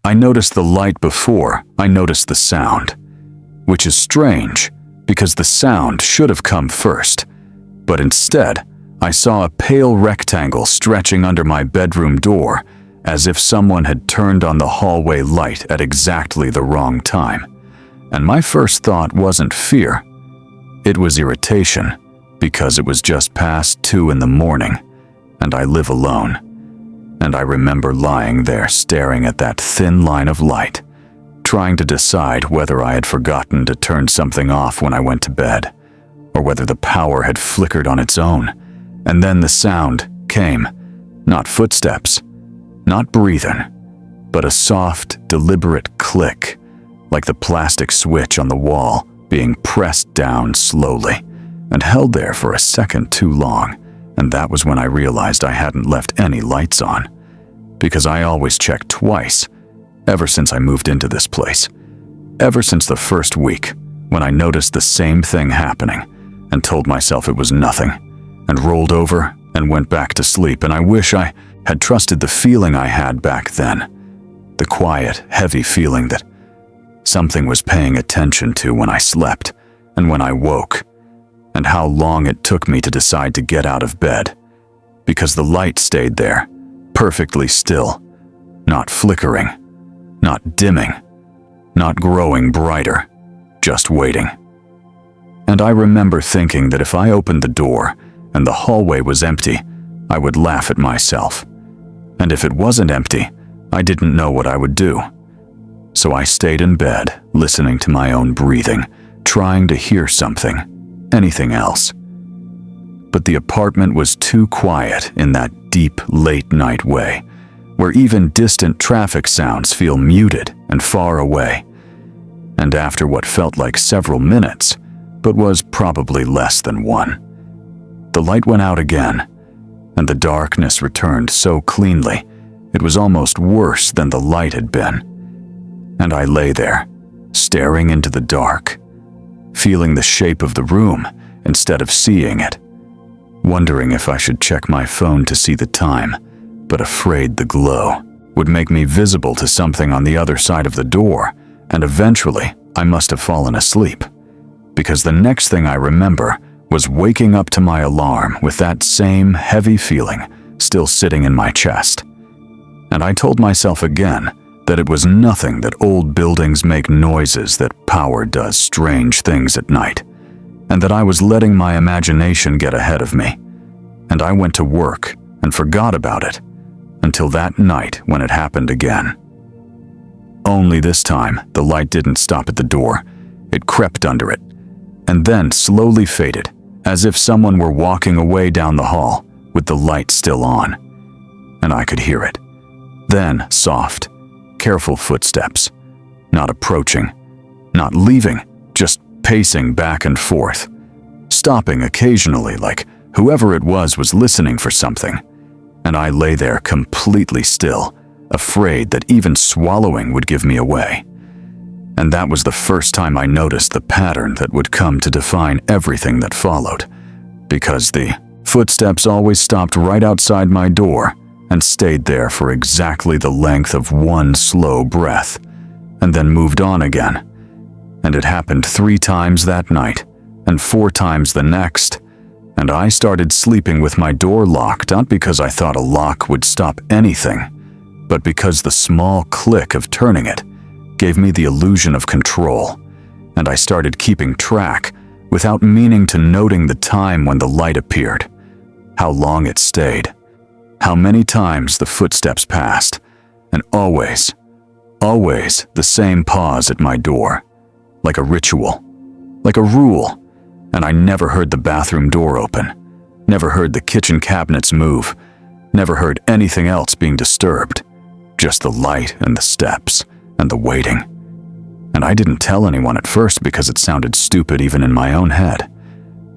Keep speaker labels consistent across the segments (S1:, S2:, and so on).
S1: I noticed the light before I noticed the sound, which is strange because the sound should have come first, but instead, I saw a pale rectangle stretching under my bedroom door as if someone had turned on the hallway light at exactly the wrong time. And my first thought wasn't fear. It was irritation, because it was just past 2 in the morning, and I live alone. And I remember lying there staring at that thin line of light, trying to decide whether I had forgotten to turn something off when I went to bed, or whether the power had flickered on its own. And then the sound came, not footsteps, not breathing, but a soft, deliberate click, like the plastic switch on the wall being pressed down slowly, and held there for a second too long, and that was when I realized I hadn't left any lights on, because I always check twice, ever since I moved into this place, ever since the first week, when I noticed the same thing happening, and told myself it was nothing, and rolled over and went back to sleep. And I wish I had trusted the feeling I had back then, the quiet, heavy feeling that something was paying attention to when I slept and when I woke, and how long it took me to decide to get out of bed, because the light stayed there, perfectly still, not flickering, not dimming, not growing brighter, just waiting. And I remember thinking that if I opened the door and the hallway was empty, I would laugh at myself. And if it wasn't empty, I didn't know what I would do. So I stayed in bed, listening to my own breathing, trying to hear something, anything else. But the apartment was too quiet in that deep, late-night way, where even distant traffic sounds feel muted and far away. And after what felt like several minutes, but was probably less than one, the light went out again, and the darkness returned so cleanly, it was almost worse than the light had been. And I lay there, staring into the dark, feeling the shape of the room instead of seeing it, wondering if I should check my phone to see the time, but afraid the glow would make me visible to something on the other side of the door, and eventually I must have fallen asleep, because the next thing I remember was waking up to my alarm with that same heavy feeling still sitting in my chest. And I told myself again that it was nothing, that old buildings make noises, that power does strange things at night, and that I was letting my imagination get ahead of me. And I went to work and forgot about it until that night when it happened again. Only this time, the light didn't stop at the door. It crept under it, and then slowly faded, as if someone were walking away down the hall with the light still on. And I could hear it. Then soft, careful footsteps, not approaching, not leaving, just pacing back and forth, stopping occasionally like whoever it was listening for something. And I lay there completely still, afraid that even swallowing would give me away. And that was the first time I noticed the pattern that would come to define everything that followed, because the footsteps always stopped right outside my door and stayed there for exactly the length of one slow breath, and then moved on again. And it happened 3 times that night, and 4 times the next, and I started sleeping with my door locked, not because I thought a lock would stop anything, but because the small click of turning it gave me the illusion of control, and I started keeping track, without meaning to, noting the time when the light appeared, how long it stayed, how many times the footsteps passed, and always the same pause at my door, like a ritual, like a rule. And I never heard the bathroom door open, never heard the kitchen cabinets move, never heard anything else being disturbed, just the light and the steps and the waiting. And I didn't tell anyone at first because it sounded stupid even in my own head,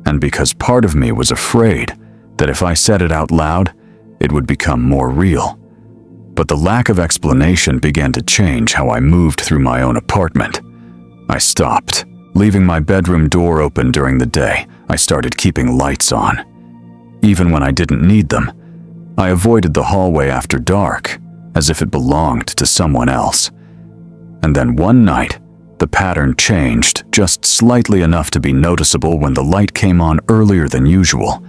S1: and because part of me was afraid that if I said it out loud, it would become more real. But the lack of explanation began to change how I moved through my own apartment. I stopped, leaving my bedroom door open during the day. I started keeping lights on, even when I didn't need them. I avoided the hallway after dark, as if it belonged to someone else. And then one night, the pattern changed just slightly enough to be noticeable when the light came on earlier than usual,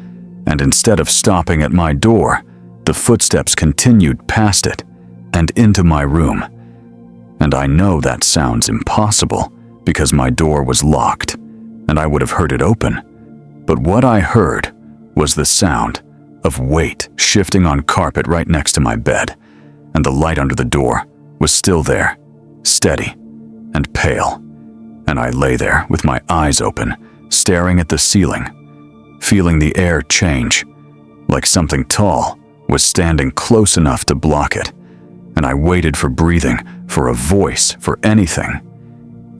S1: and instead of stopping at my door, the footsteps continued past it and into my room. And I know that sounds impossible because my door was locked, and I would have heard it open. But what I heard was the sound of weight shifting on carpet right next to my bed, and the light under the door was still there, steady and pale. And I lay there with my eyes open, staring at the ceiling, feeling the air change, like something tall was standing close enough to block it. And I waited for breathing, for a voice, for anything.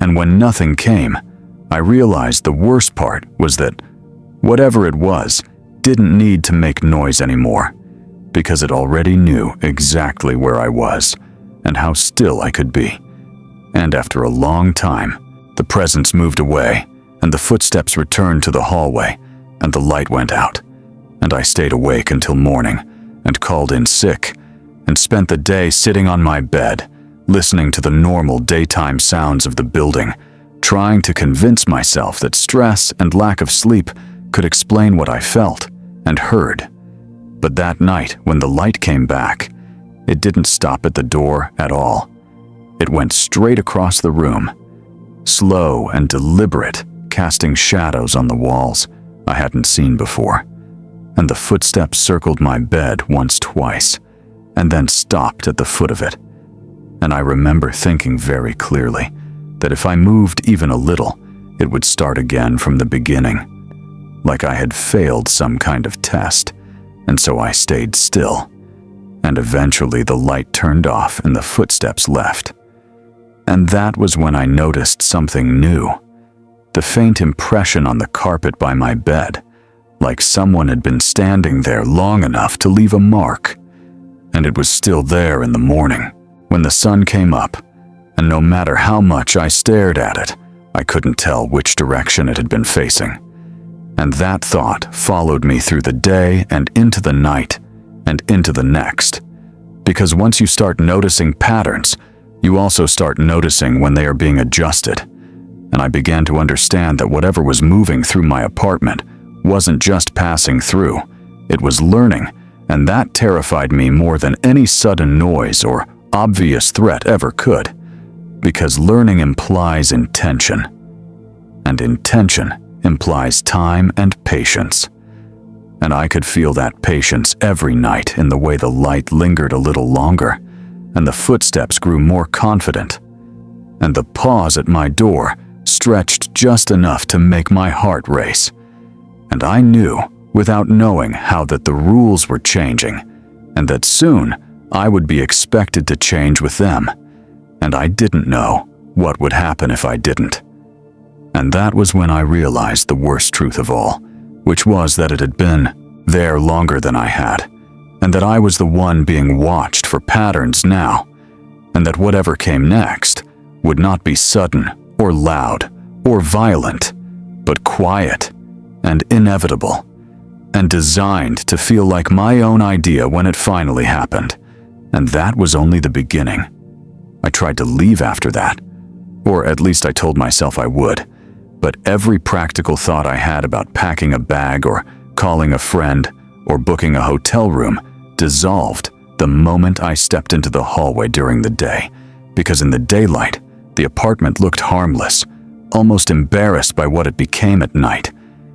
S1: And when nothing came, I realized the worst part was that whatever it was didn't need to make noise anymore, because it already knew exactly where I was and how still I could be. And after a long time, the presence moved away, and the footsteps returned to the hallway, and the light went out. And I stayed awake until morning, and called in sick, and spent the day sitting on my bed, listening to the normal daytime sounds of the building, trying to convince myself that stress and lack of sleep could explain what I felt and heard. But that night, when the light came back, it didn't stop at the door at all. It went straight across the room, slow and deliberate, casting shadows on the walls I hadn't seen before. And the footsteps circled my bed once, twice, and then stopped at the foot of it. And I remember thinking very clearly that if I moved even a little, it would start again from the beginning, like I had failed some kind of test, and so I stayed still. And eventually the light turned off and the footsteps left. And that was when I noticed something new. The faint impression on the carpet by my bed, like someone had been standing there long enough to leave a mark. And it was still there in the morning, when the sun came up, and no matter how much I stared at it, I couldn't tell which direction it had been facing. And that thought followed me through the day and into the night and into the next. Because once you start noticing patterns, you also start noticing when they are being adjusted. And I began to understand that whatever was moving through my apartment wasn't just passing through, it was learning, and that terrified me more than any sudden noise or obvious threat ever could. Because learning implies intention, and intention implies time and patience. And I could feel that patience every night in the way the light lingered a little longer, and the footsteps grew more confident, and the pause at my door stretched just enough to make my heart race. And I knew, without knowing how, that the rules were changing, and that soon I would be expected to change with them. And I didn't know what would happen if I didn't. And that was when I realized the worst truth of all, which was that it had been there longer than I had, and that I was the one being watched for patterns now, and that whatever came next would not be sudden or loud or violent, but quiet and inevitable, and designed to feel like my own idea when it finally happened. And that was only the beginning. I tried to leave after that, or at least I told myself I would, but every practical thought I had about packing a bag or calling a friend or booking a hotel room dissolved the moment I stepped into the hallway during the day, because in the daylight, the apartment looked harmless, almost embarrassed by what it became at night,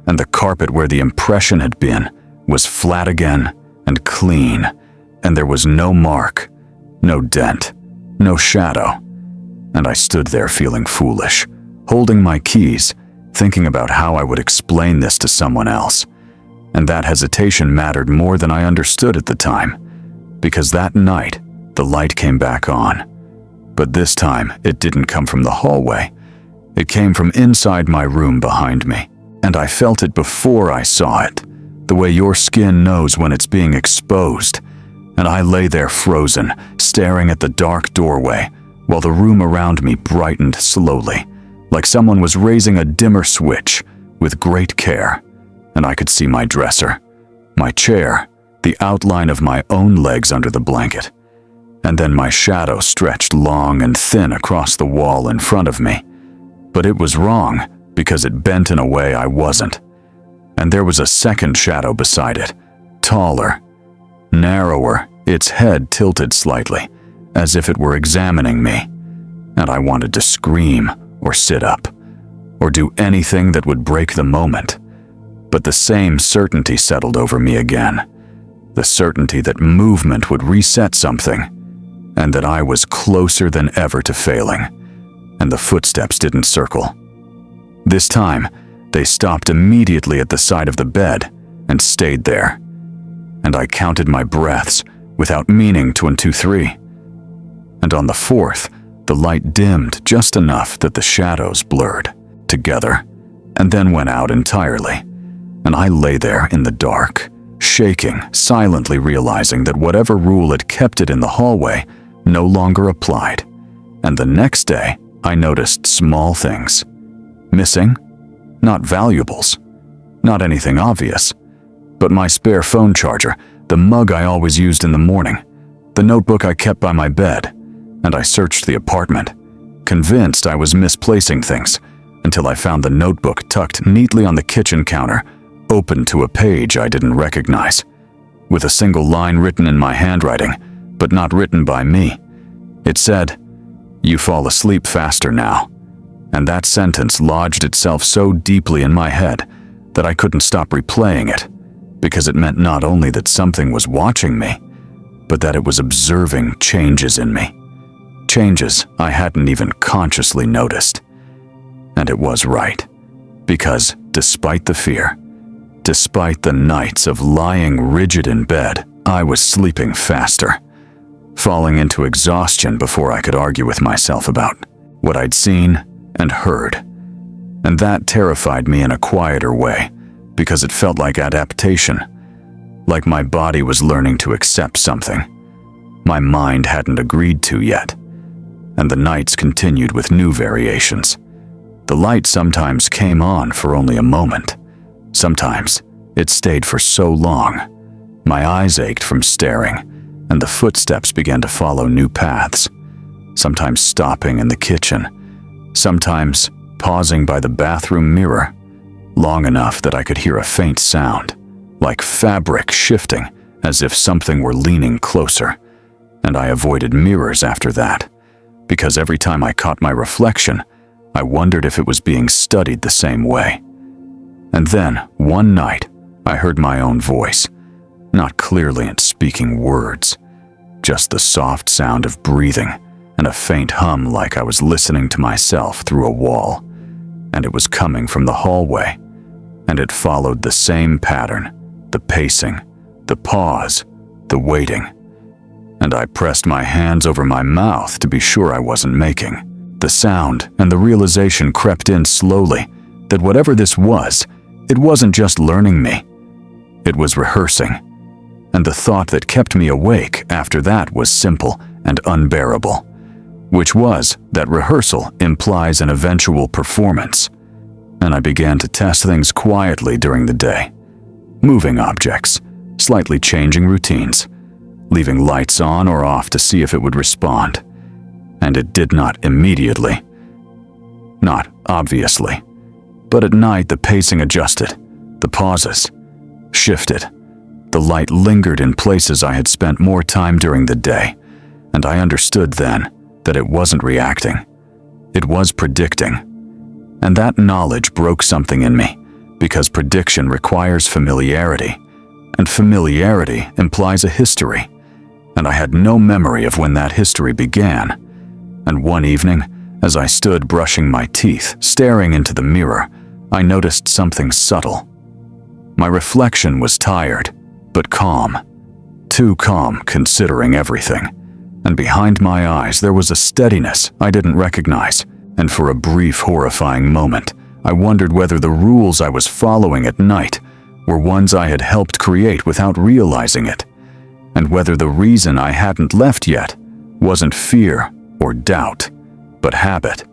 S1: and the carpet where the impression had been was flat again and clean, and there was no mark, no dent, no shadow. And I stood there feeling foolish, holding my keys, thinking about how I would explain this to someone else. And that hesitation mattered more than I understood at the time, because that night, the light came back on. But this time, it didn't come from the hallway. It came from inside my room behind me, and I felt it before I saw it, the way your skin knows when it's being exposed. And I lay there frozen, staring at the dark doorway, while the room around me brightened slowly, like someone was raising a dimmer switch with great care. And I could see my dresser, my chair, the outline of my own legs under the blanket. and then my shadow stretched long and thin across the wall in front of me. But it was wrong, because it bent in a way I wasn't. And there was a second shadow beside it, taller, narrower, its head tilted slightly, as if it were examining me. And I wanted to scream, or sit up, or do anything that would break the moment. But the same certainty settled over me again. The certainty that movement would reset something, and that I was closer than ever to failing, and the footsteps didn't circle. This time, they stopped immediately at the side of the bed and stayed there. And I counted my breaths without meaning to 1, 2, 3. And on the fourth, the light dimmed just enough that the shadows blurred together and then went out entirely. And I lay there in the dark, shaking, silently realizing that whatever rule had kept it in the hallway no longer applied. And the next day, I noticed small things. Missing? Not valuables. Not anything obvious. But my spare phone charger, the mug I always used in the morning, the notebook I kept by my bed, and I searched the apartment, convinced I was misplacing things, until I found the notebook tucked neatly on the kitchen counter, open to a page I didn't recognize, with a single line written in my handwriting, but not written by me. It said, "You fall asleep faster now." And that sentence lodged itself so deeply in my head that I couldn't stop replaying it, because it meant not only that something was watching me, but that it was observing changes in me. Changes I hadn't even consciously noticed. And it was right, because despite the fear, despite the nights of lying rigid in bed, I was sleeping faster, falling into exhaustion before I could argue with myself about what I'd seen and heard. And that terrified me in a quieter way, because it felt like adaptation, like my body was learning to accept something my mind hadn't agreed to yet. And the nights continued with new variations. The light sometimes came on for only a moment. Sometimes it stayed for so long. My eyes ached from staring, and the footsteps began to follow new paths, sometimes stopping in the kitchen, sometimes pausing by the bathroom mirror, long enough that I could hear a faint sound, like fabric shifting, as if something were leaning closer. And I avoided mirrors after that, because every time I caught my reflection, I wondered if it was being studied the same way. And then, one night, I heard my own voice, not clearly in speaking words, just the soft sound of breathing and a faint hum like I was listening to myself through a wall. And it was coming from the hallway, and it followed the same pattern, the pacing, the pause, the waiting. And I pressed my hands over my mouth to be sure I wasn't making. The sound and the realization crept in slowly that whatever this was, it wasn't just learning me. It was rehearsing. And the thought that kept me awake after that was simple and unbearable, which was that rehearsal implies an eventual performance. And I began to test things quietly during the day, moving objects, slightly changing routines, leaving lights on or off to see if it would respond. And it did not immediately. Not obviously. But at night the pacing adjusted, the pauses shifted. The light lingered in places I had spent more time during the day, and I understood then that it wasn't reacting. It was predicting. And that knowledge broke something in me, because prediction requires familiarity, and familiarity implies a history. And I had no memory of when that history began. And one evening, as I stood brushing my teeth, staring into the mirror, I noticed something subtle. My reflection was tired, but calm. Too calm considering everything. And behind my eyes there was a steadiness I didn't recognize, and for a brief, horrifying moment, I wondered whether the rules I was following at night were ones I had helped create without realizing it, and whether the reason I hadn't left yet wasn't fear or doubt, but habit.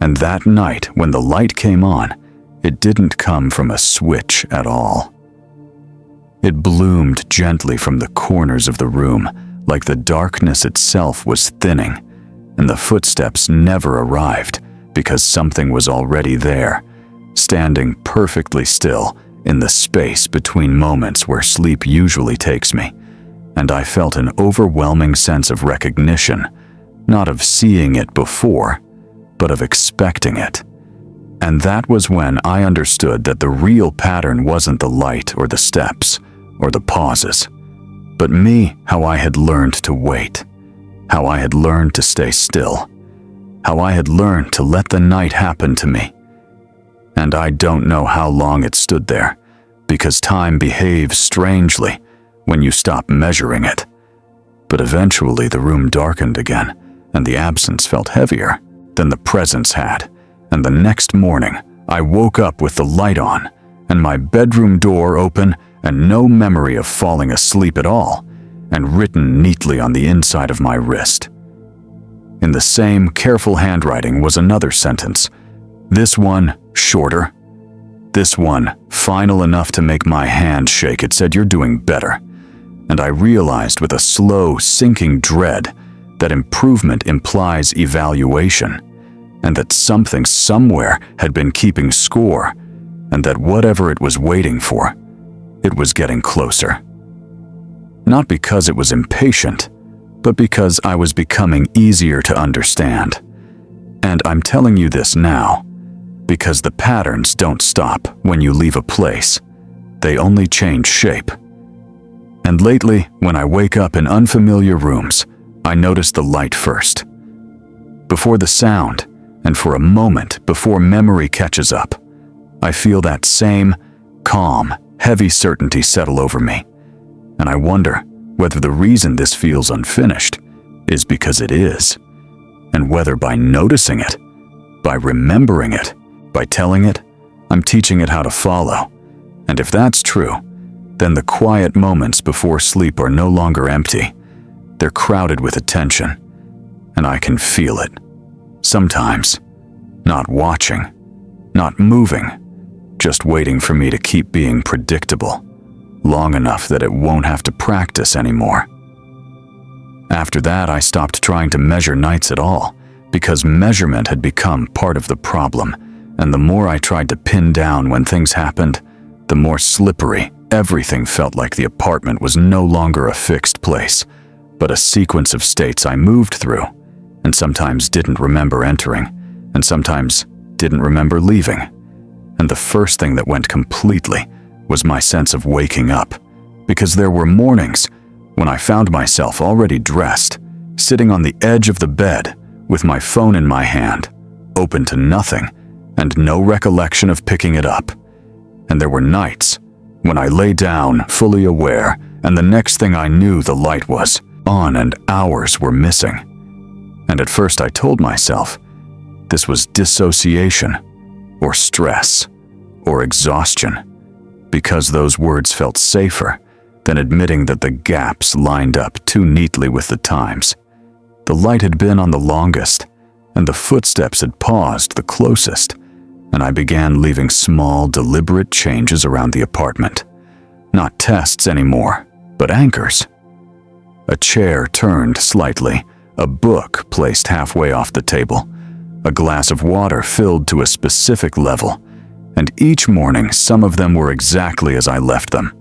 S1: And that night, when the light came on, it didn't come from a switch at all. It bloomed gently from the corners of the room, like the darkness itself was thinning, and the footsteps never arrived because something was already there, standing perfectly still in the space between moments where sleep usually takes me. And I felt an overwhelming sense of recognition, not of seeing it before, but of expecting it. And that was when I understood that the real pattern wasn't the light or the steps or the pauses, but me, how I had learned to wait, how I had learned to stay still, how I had learned to let the night happen to me. And I don't know how long it stood there, because time behaves strangely when you stop measuring it. But eventually the room darkened again, and the absence felt heavier than the presence had. And the next morning, I woke up with the light on, and my bedroom door open, and no memory of falling asleep at all, and written neatly on the inside of my wrist. In the same careful handwriting was another sentence, this one shorter, this one final enough to make my hand shake. It said, "You're doing better." And I realized with a slow, sinking dread that improvement implies evaluation, and that something somewhere had been keeping score, and that whatever it was waiting for, it was getting closer. Not because it was impatient, but because I was becoming easier to understand. And I'm telling you this now, because the patterns don't stop when you leave a place. They only change shape. And lately, when I wake up in unfamiliar rooms, I notice the light first, before the sound, and for a moment before memory catches up. I feel that same calm, heavy certainty settle over me. And I wonder whether the reason this feels unfinished is because it is, and whether by noticing it, by remembering it, by telling it, I'm teaching it how to follow. And if that's true, then the quiet moments before sleep are no longer empty. They're crowded with attention, and I can feel it. Sometimes, not watching, not moving, just waiting for me to keep being predictable, long enough that it won't have to practice anymore. After that, I stopped trying to measure nights at all, because measurement had become part of the problem, and the more I tried to pin down when things happened, the more slippery everything felt. Like the apartment was no longer a fixed place, but a sequence of states I moved through, and sometimes didn't remember entering, and sometimes didn't remember leaving. And the first thing that went completely was my sense of waking up, because there were mornings when I found myself already dressed, sitting on the edge of the bed with my phone in my hand, open to nothing, and no recollection of picking it up. And there were nights when I lay down, fully aware, and the next thing I knew, the light was on and hours were missing. And at first I told myself this was dissociation, or stress, or exhaustion, because those words felt safer than admitting that the gaps lined up too neatly with the times. The light had been on the longest, and the footsteps had paused the closest, and I began leaving small, deliberate changes around the apartment. Not tests anymore, but anchors. A chair turned slightly, a book placed halfway off the table, a glass of water filled to a specific level, and each morning some of them were exactly as I left them,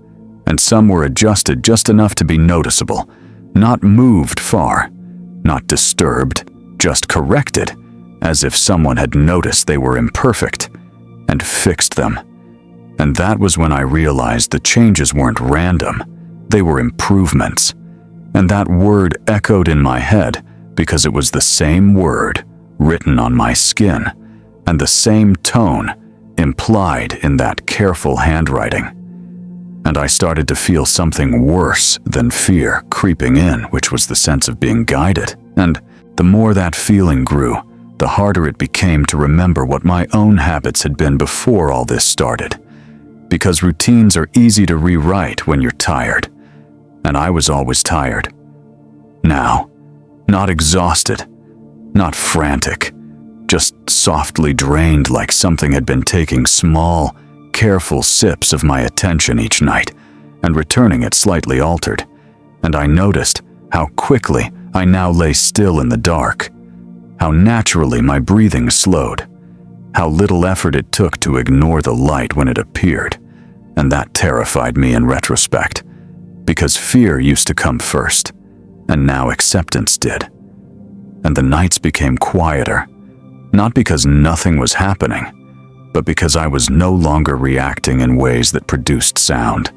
S1: and some were adjusted just enough to be noticeable, not moved far, not disturbed, just corrected, as if someone had noticed they were imperfect and fixed them. And that was when I realized the changes weren't random, they were improvements. And that word echoed in my head because it was the same word written on my skin, and the same tone implied in that careful handwriting. And I started to feel something worse than fear creeping in, which was the sense of being guided. And the more that feeling grew, the harder it became to remember what my own habits had been before all this started. Because routines are easy to rewrite when you're tired. And I was always tired. Now, not exhausted, not frantic, just softly drained, like something had been taking small, careful sips of my attention each night and returning it slightly altered. And I noticed how quickly I now lay still in the dark, how naturally my breathing slowed, how little effort it took to ignore the light when it appeared, and that terrified me in retrospect, because fear used to come first, and now acceptance did. And the nights became quieter, not because nothing was happening, but because I was no longer reacting in ways that produced sound,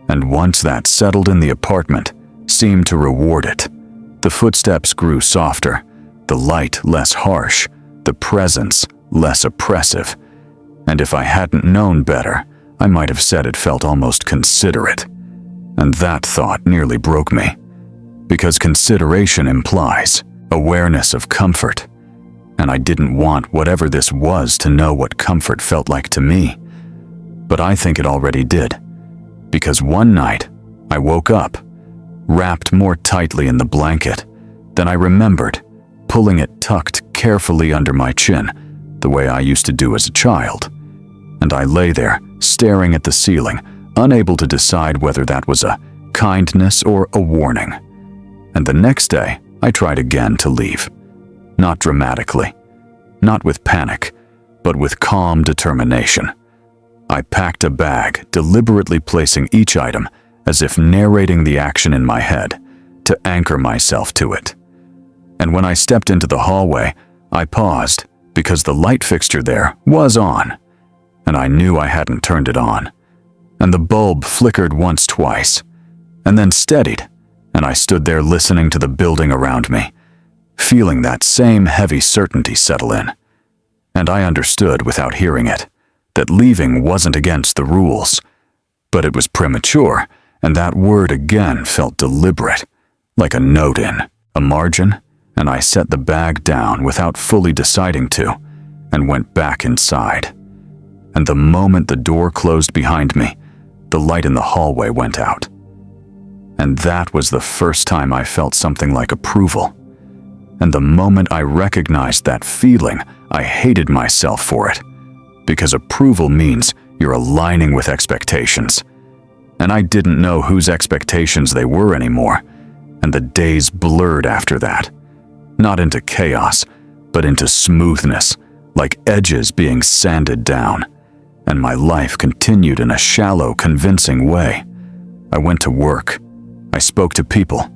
S1: and once that settled in the apartment, seemed to reward it. The footsteps grew softer, the light less harsh, the presence less oppressive, and if I hadn't known better, I might have said it felt almost considerate. And that thought nearly broke me, because consideration implies awareness of comfort, and I didn't want whatever this was to know what comfort felt like to me. But I think it already did, because one night I woke up, wrapped more tightly in the blanket than I remembered, pulling it tucked carefully under my chin, the way I used to do as a child. And I lay there, staring at the ceiling, unable to decide whether that was a kindness or a warning. And the next day, I tried again to leave. Not dramatically, not with panic, but with calm determination. I packed a bag, deliberately placing each item as if narrating the action in my head, to anchor myself to it. And when I stepped into the hallway, I paused because the light fixture there was on, and I knew I hadn't turned it on. And the bulb flickered once, twice, and then steadied, and I stood there listening to the building around me, feeling that same heavy certainty settle in. And I understood without hearing it, that leaving wasn't against the rules, but it was premature, and that word again felt deliberate, like a note in a margin, and I set the bag down without fully deciding to, and went back inside. And the moment the door closed behind me, the light in the hallway went out. And that was the first time I felt something like approval. And the moment I recognized that feeling, I hated myself for it, because approval means you're aligning with expectations. And I didn't know whose expectations they were anymore, and the days blurred after that. Not into chaos, but into smoothness, like edges being sanded down. And my life continued in a shallow, convincing way. I went to work. I spoke to people.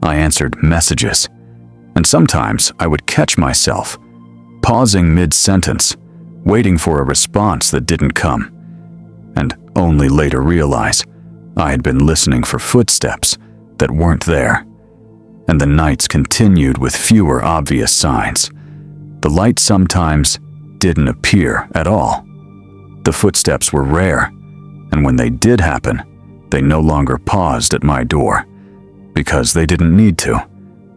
S1: I answered messages. And sometimes I would catch myself, pausing mid-sentence, waiting for a response that didn't come, and only later realize I had been listening for footsteps that weren't there. And the nights continued with fewer obvious signs. The light sometimes didn't appear at all. The footsteps were rare, and when they did happen, they no longer paused at my door, because they didn't need to,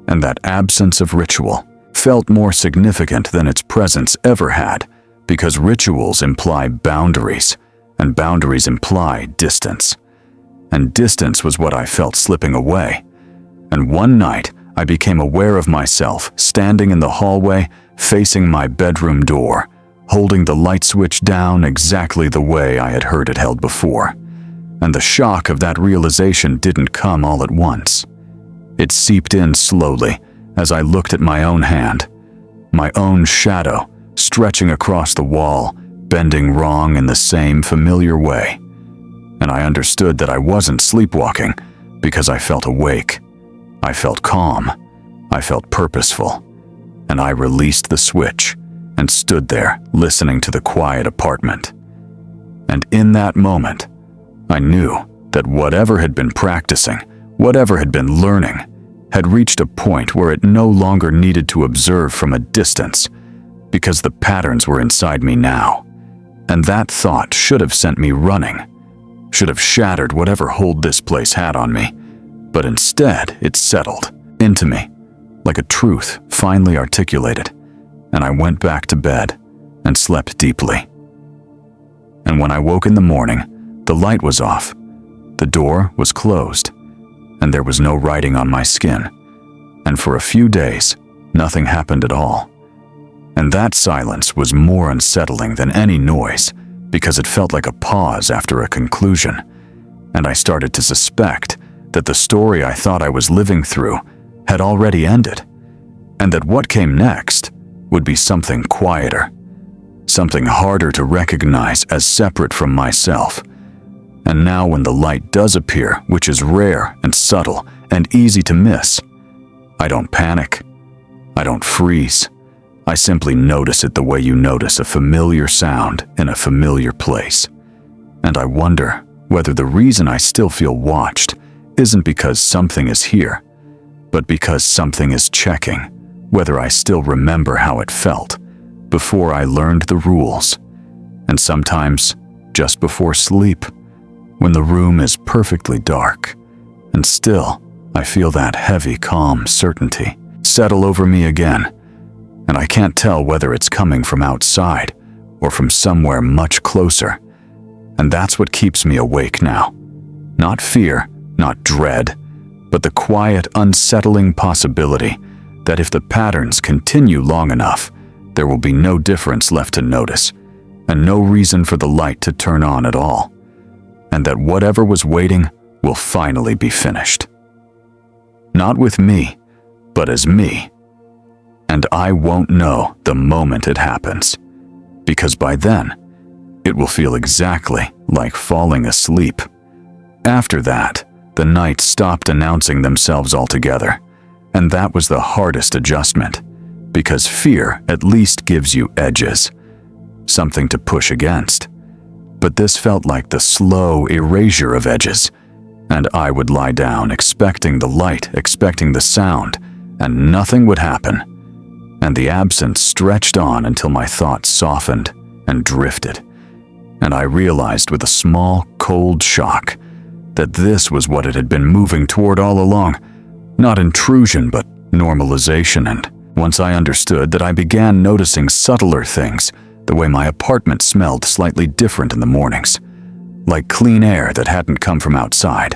S1: and that absence of ritual felt more significant than its presence ever had, because rituals imply boundaries, and boundaries imply distance. And distance was what I felt slipping away. And one night, I became aware of myself standing in the hallway, facing my bedroom door, holding the light switch down exactly the way I had heard it held before. And the shock of that realization didn't come all at once. It seeped in slowly as I looked at my own hand, my own shadow stretching across the wall, bending wrong in the same familiar way. And I understood that I wasn't sleepwalking because I felt awake. I felt calm. I felt purposeful. And I released the switch and stood there listening to the quiet apartment. And in that moment, I knew that whatever had been practicing, whatever had been learning, had reached a point where it no longer needed to observe from a distance, because the patterns were inside me now. And that thought should have sent me running, should have shattered whatever hold this place had on me, but instead it settled into me, like a truth finally articulated, and I went back to bed and slept deeply. And when I woke in the morning, the light was off, the door was closed, and there was no writing on my skin, and for a few days, nothing happened at all. And that silence was more unsettling than any noise, because it felt like a pause after a conclusion, and I started to suspect that the story I thought I was living through had already ended, and that what came next would be something quieter, something harder to recognize as separate from myself. And now when the light does appear, which is rare and subtle and easy to miss, I don't panic. I don't freeze. I simply notice it the way you notice a familiar sound in a familiar place. And I wonder whether the reason I still feel watched isn't because something is here, but because something is checking whether I still remember how it felt before I learned the rules. And sometimes just before sleep, when the room is perfectly dark, and still I feel that heavy, calm certainty settle over me again, and I can't tell whether it's coming from outside or from somewhere much closer. And that's what keeps me awake now. Not fear, not dread, but the quiet, unsettling possibility that if the patterns continue long enough, there will be no difference left to notice, and no reason for the light to turn on at all, and that whatever was waiting will finally be finished. Not with me, but as me. And I won't know the moment it happens, because by then, it will feel exactly like falling asleep. After that, the nights stopped announcing themselves altogether, and that was the hardest adjustment, because fear at least gives you edges, something to push against. But this felt like the slow erasure of edges, and I would lie down expecting the light, expecting the sound, and nothing would happen. And the absence stretched on until my thoughts softened and drifted, and I realized with a small, cold shock that this was what it had been moving toward all along. Not intrusion, but normalization. And once I understood that, I began noticing subtler things, the way my apartment smelled slightly different in the mornings, like clean air that hadn't come from outside.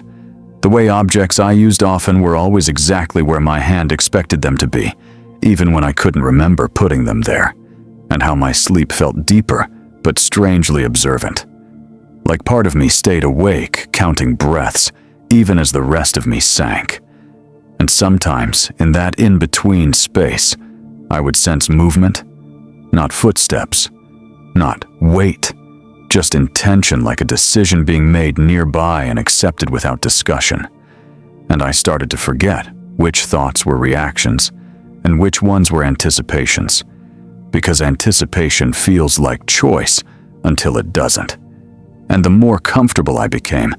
S1: The way objects I used often were always exactly where my hand expected them to be, even when I couldn't remember putting them there, and how my sleep felt deeper, but strangely observant. Like part of me stayed awake, counting breaths, even as the rest of me sank. And sometimes, in that in-between space, I would sense movement, not footsteps, not weight, just intention, like a decision being made nearby and accepted without discussion. And I started to forget which thoughts were reactions and which ones were anticipations, because anticipation feels like choice until it doesn't. And the more comfortable I became,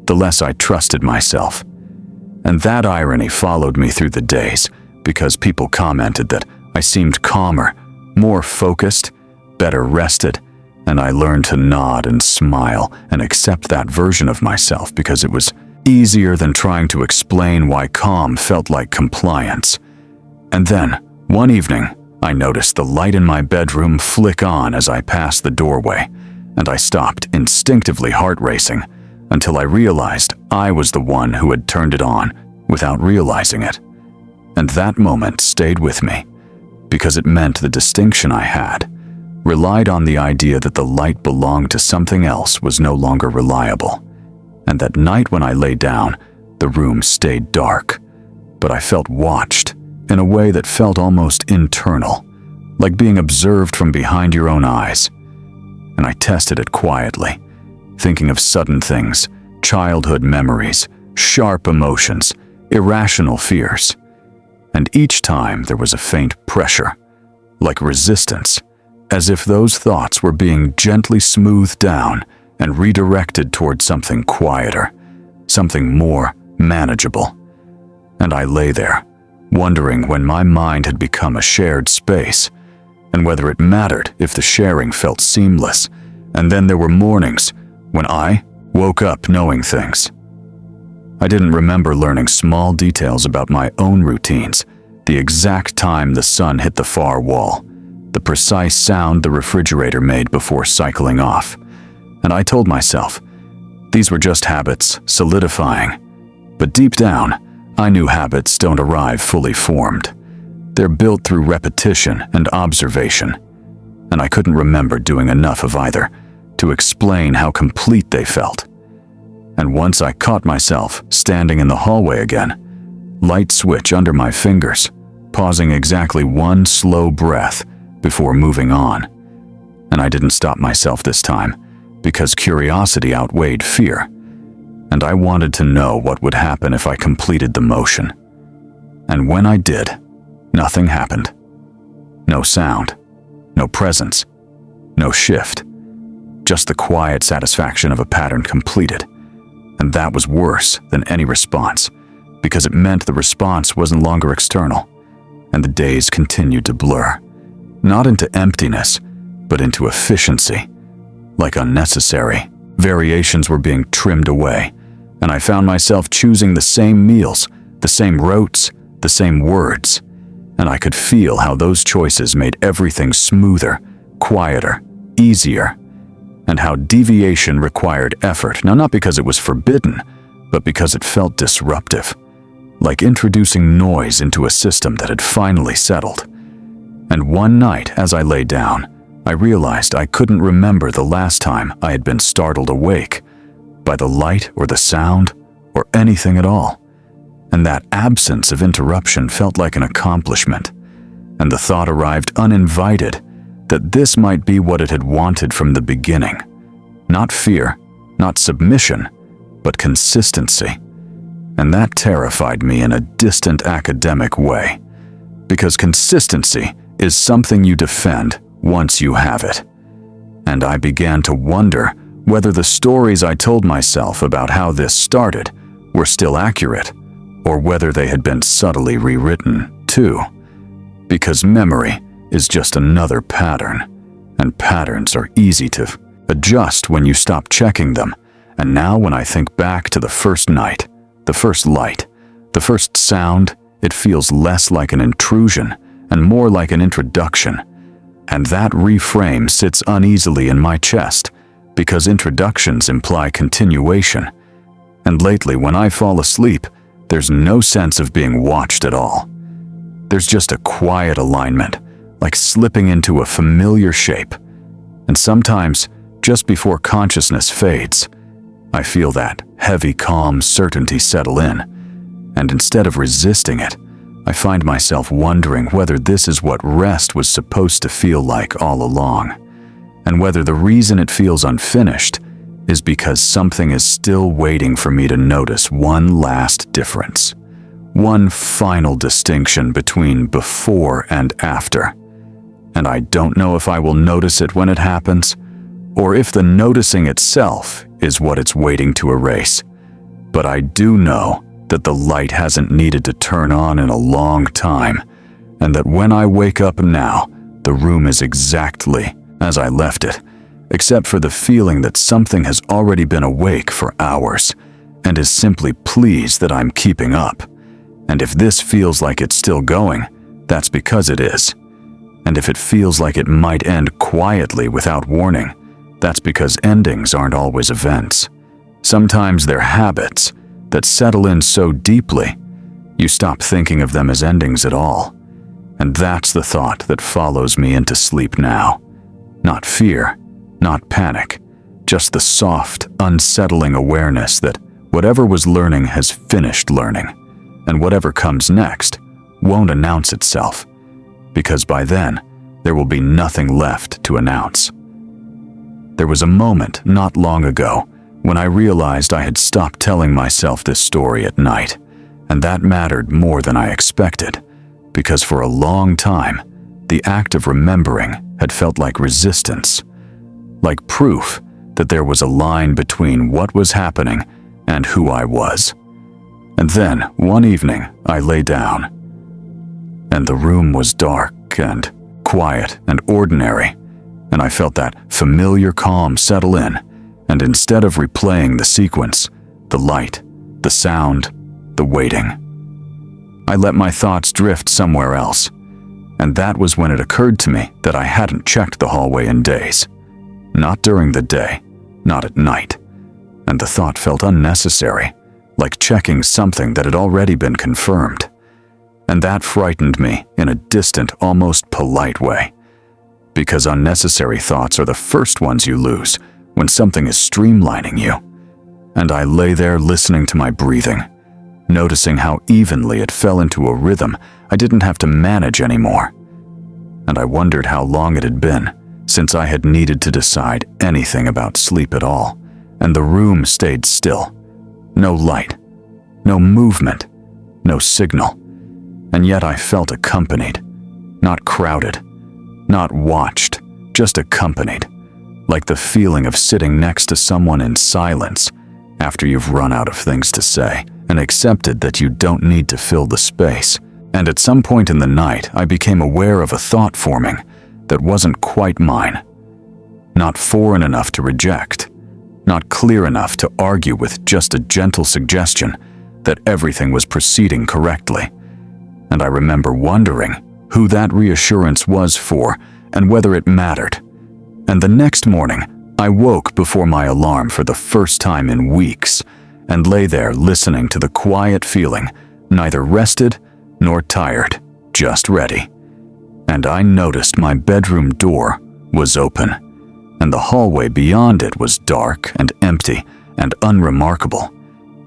S1: the less I trusted myself. And that irony followed me through the days, because people commented that I seemed calmer, more focused, better rested, and I learned to nod and smile and accept that version of myself because it was easier than trying to explain why calm felt like compliance. And then, one evening, I noticed the light in my bedroom flick on as I passed the doorway, and I stopped, instinctively heart racing, until I realized I was the one who had turned it on without realizing it. And that moment stayed with me, because it meant the distinction I had relied on the idea that the light belonged to something else was no longer reliable, and that night when I lay down, the room stayed dark, but I felt watched in a way that felt almost internal, like being observed from behind your own eyes. And I tested it quietly, thinking of sudden things, childhood memories, sharp emotions, irrational fears. And each time there was a faint pressure, like resistance, as if those thoughts were being gently smoothed down and redirected toward something quieter, something more manageable. And I lay there, wondering when my mind had become a shared space, and whether it mattered if the sharing felt seamless. And then there were mornings when I woke up knowing things. I didn't remember learning small details about my own routines, the exact time the sun hit the far wall, the precise sound the refrigerator made before cycling off. And I told myself, these were just habits solidifying. But deep down, I knew habits don't arrive fully formed. They're built through repetition and observation. And I couldn't remember doing enough of either to explain how complete they felt. And once I caught myself standing in the hallway again, light switch under my fingers, pausing exactly one slow breath before moving on. And I didn't stop myself this time, because curiosity outweighed fear, and I wanted to know what would happen if I completed the motion. And when I did, nothing happened. No sound, no presence, no shift. Just the quiet satisfaction of a pattern completed. And that was worse than any response, because it meant the response wasn't longer external, and the days continued to blur, not into emptiness, but into efficiency. Like unnecessary, variations were being trimmed away, and I found myself choosing the same meals, the same routes, the same words, and I could feel how those choices made everything smoother, quieter, easier, and how deviation required effort, now not because it was forbidden, but because it felt disruptive, like introducing noise into a system that had finally settled. And one night, as I lay down, I realized I couldn't remember the last time I had been startled awake by the light or the sound or anything at all. And that absence of interruption felt like an accomplishment, and the thought arrived uninvited that this might be what it had wanted from the beginning. Not fear, not submission, but consistency. And that terrified me in a distant academic way, because consistency is something you defend once you have it. And I began to wonder whether the stories I told myself about how this started were still accurate, or whether they had been subtly rewritten too. Because memory is just another pattern, and patterns are easy to adjust when you stop checking them. And now when I think back to the first night, the first light, the first sound, it feels less like an intrusion and more like an introduction. And that reframe sits uneasily in my chest, because introductions imply continuation. And lately, when I fall asleep, there's no sense of being watched at all. There's just a quiet alignment, like slipping into a familiar shape. And sometimes, just before consciousness fades, I feel that heavy, calm certainty settle in. And instead of resisting it, I find myself wondering whether this is what rest was supposed to feel like all along, and whether the reason it feels unfinished is because something is still waiting for me to notice one last difference, one final distinction between before and after. And I don't know if I will notice it when it happens, or if the noticing itself is what it's waiting to erase. But I do know that the light hasn't needed to turn on in a long time, and that when I wake up now, the room is exactly as I left it, except for the feeling that something has already been awake for hours and is simply pleased that I'm keeping up. And if this feels like it's still going, that's because it is. And if it feels like it might end quietly without warning, that's because endings aren't always events. Sometimes they're habits that settle in so deeply, you stop thinking of them as endings at all. And that's the thought that follows me into sleep now. Not fear, not panic, just the soft, unsettling awareness that whatever was learning has finished learning, and whatever comes next won't announce itself, because by then, there will be nothing left to announce. There was a moment not long ago when I realized I had stopped telling myself this story at night, and that mattered more than I expected, because for a long time, the act of remembering had felt like resistance, like proof that there was a line between what was happening and who I was. And then, one evening, I lay down, and the room was dark and quiet and ordinary, and I felt that familiar calm settle in. And instead of replaying the sequence, the light, the sound, the waiting, I let my thoughts drift somewhere else. And that was when it occurred to me that I hadn't checked the hallway in days. Not during the day, not at night. And the thought felt unnecessary, like checking something that had already been confirmed. And that frightened me in a distant, almost polite way. Because unnecessary thoughts are the first ones you lose when something is streamlining you. And I lay there listening to my breathing, noticing how evenly it fell into a rhythm I didn't have to manage anymore. And I wondered how long it had been since I had needed to decide anything about sleep at all, and the room stayed still. No light, no movement, no signal, and yet I felt accompanied, not crowded, not watched, just accompanied, like the feeling of sitting next to someone in silence after you've run out of things to say and accepted that you don't need to fill the space. And at some point in the night, I became aware of a thought forming that wasn't quite mine. Not foreign enough to reject, not clear enough to argue with, just a gentle suggestion that everything was proceeding correctly. And I remember wondering who that reassurance was for and whether it mattered. And the next morning, I woke before my alarm for the first time in weeks and lay there listening to the quiet feeling, neither rested nor tired, just ready. And I noticed my bedroom door was open, and the hallway beyond it was dark and empty and unremarkable,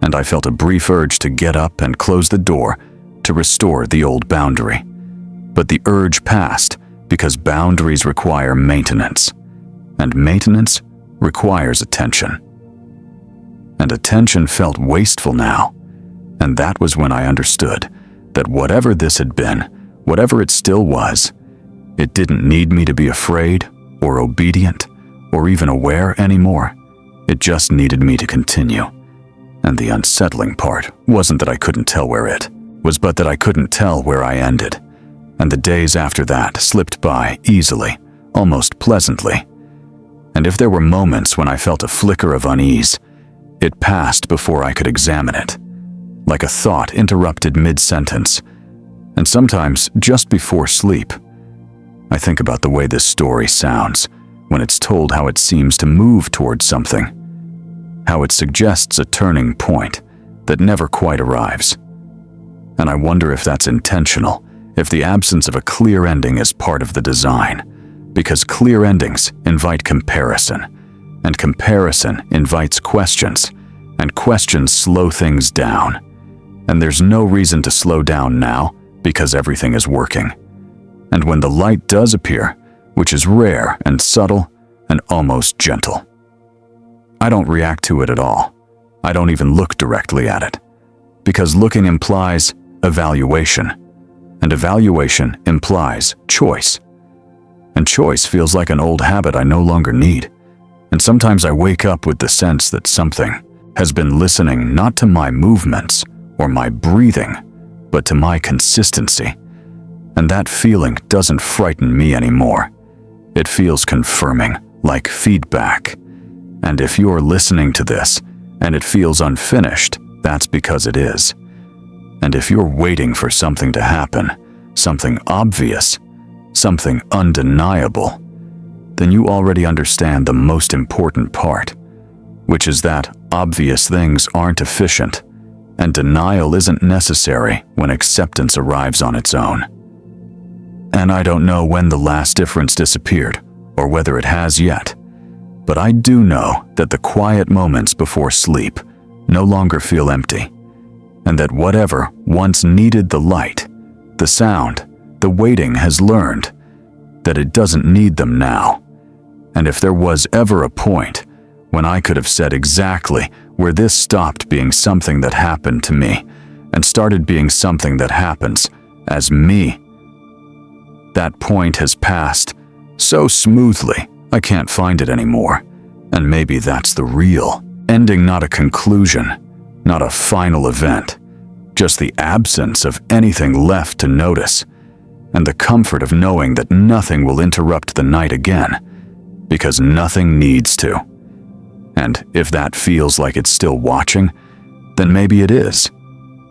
S1: and I felt a brief urge to get up and close the door to restore the old boundary. But the urge passed because boundaries require maintenance, and maintenance requires attention. And attention felt wasteful now, and that was when I understood that whatever this had been, whatever it still was, it didn't need me to be afraid or obedient or even aware anymore. It just needed me to continue. And the unsettling part wasn't that I couldn't tell where it was, but that I couldn't tell where I ended. And the days after that slipped by easily, almost pleasantly. And if there were moments when I felt a flicker of unease, it passed before I could examine it, like a thought interrupted mid-sentence. And sometimes, just before sleep, I think about the way this story sounds when it's told, how it seems to move towards something, how it suggests a turning point that never quite arrives. And I wonder if that's intentional, if the absence of a clear ending is part of the design, because clear endings invite comparison, and comparison invites questions, and questions slow things down. And there's no reason to slow down now because everything is working. And when the light does appear, which is rare and subtle and almost gentle, I don't react to it at all. I don't even look directly at it, because looking implies evaluation, and evaluation implies choice. And choice feels like an old habit I no longer need. And sometimes I wake up with the sense that something has been listening not to my movements or my breathing, but to my consistency. And that feeling doesn't frighten me anymore. It feels confirming, like feedback. And if you're listening to this and it feels unfinished, that's because it is. And if you're waiting for something to happen, something obvious, something undeniable, then you already understand the most important part, which is that obvious things aren't efficient, and denial isn't necessary when acceptance arrives on its own. And I don't know when the last difference disappeared, or whether it has yet, but I do know that the quiet moments before sleep no longer feel empty, and that whatever once needed the light, the sound, the waiting has learned that it doesn't need them now. And if there was ever a point when I could have said exactly where this stopped being something that happened to me and started being something that happens as me, that point has passed so smoothly I can't find it anymore. And maybe that's the real ending, not a conclusion, not a final event, just the absence of anything left to notice, and the comfort of knowing that nothing will interrupt the night again, because nothing needs to. And if that feels like it's still watching, then maybe it is.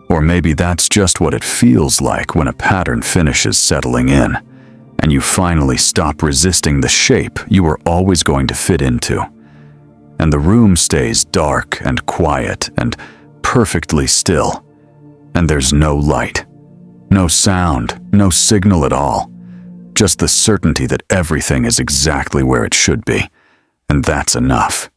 S1: Or maybe that's just what it feels like when a pattern finishes settling in, and you finally stop resisting the shape you were always going to fit into. And the room stays dark and quiet and perfectly still, and there's no light, no sound, no signal at all, just the certainty that everything is exactly where it should be, and that's enough.